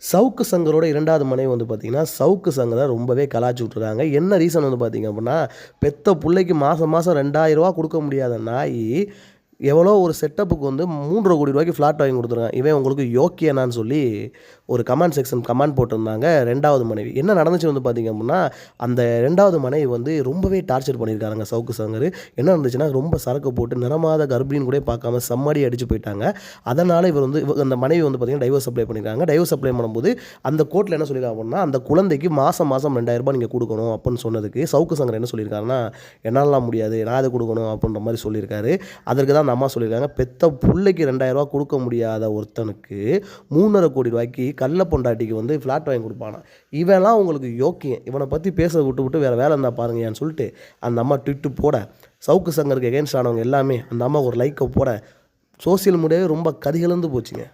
சவுக்கு சங்கரோட 2வது மனைவி வந்து பார்த்தீங்கன்னா, சவுக்கு சங்கர ரொம்பவே கலாய்ச்சி விட்டுருக்காங்க. என்ன ரீசன் வந்து பார்த்தீங்க அப்புட்ன்னா, பெத்த புள்ளைக்கு மாசம் மாசம் ரூ. 2000 குடுக்க முடியாத நாயி, எவ்வளோ ஒரு செட்டப்புக்கு வந்து ரூ. 3,50,00,000க்கு ஃப்ளாட் வாங்கி குடுத்துருக்கான். இவன் உங்களுக்கு யோக்கியனான்னு சொல்லி ஒரு கமெண்ட் செக்ஷன் கமெண்ட் போட்டிருந்தாங்க 2வது மனைவி. என்ன நடந்துச்சு வந்து பார்த்தீங்க அப்புட்ன்னா, அந்த 2வது மனைவி வந்து ரொம்பவே டார்ச்சர் பண்ணியிருக்காருங்க சவுக்கு சங்கரு. என்ன நடந்துச்சுன்னா, ரொம்ப சரக்கு போட்டு நிறமாத கர்ப்பிணின்னு கூட பார்க்காம செம்மடி அடிச்சு போயிட்டாங்க. அதனால இவர் வந்து அந்த மனைவி வந்து பார்த்தீங்கன்னா, டைவர்ஸ் அப்ளை பண்ணியிருக்காங்க. டைவர்ஸ் அப்ளை பண்ணும்போது, அந்த கோர்ட்ல என்ன சொல்லியிருக்காங்க அப்புட்ன்னா, அந்த குழந்தைக்கு மாசம் மாசம் ரூ. 2,000 நீங்க குடுக்கணும் அப்புட்ன்னு சொன்னதுக்கு, சவுக்கு சங்கர் என்ன சொல்லியிருக்காருன்னா, என்னாலலாம் முடியாது. நான் எதுக்கு குடுக்கணும் அப்புட்ன்ற மாரி சொல்லியிருக்காரு. அதற்கு தான் அந்த அம்மா சொல்லியிருக்காங்க, பெத்த புள்ளைக்கு ரூ. 2,000 குடுக்க முடியாத ஒருத்தனுக்கு ரூ. 3,50,00,000 கள்ள பொண்டாட்டிக்கு வந்து ஃப்ளாட் வாங்கி குடுப்பானாம். இவன்லாம் உங்களுக்கு யோக்கியன். இவன பத்தி பேச விட்டு வேற வேல இருந்தா பாருங்கய்யான்னு சொல்லிட்டு, அந்த அம்மா ட்வீட் போட, சவுக்கு சங்கருக்கு எகெயின்ஸ்ட் ஆனவங்க எல்லாமே அந்த அம்மா ஒரு லைக்க போட, சோசியல் மீடியாவே ரொம்ப கதிகலந்து போச்சுங்க.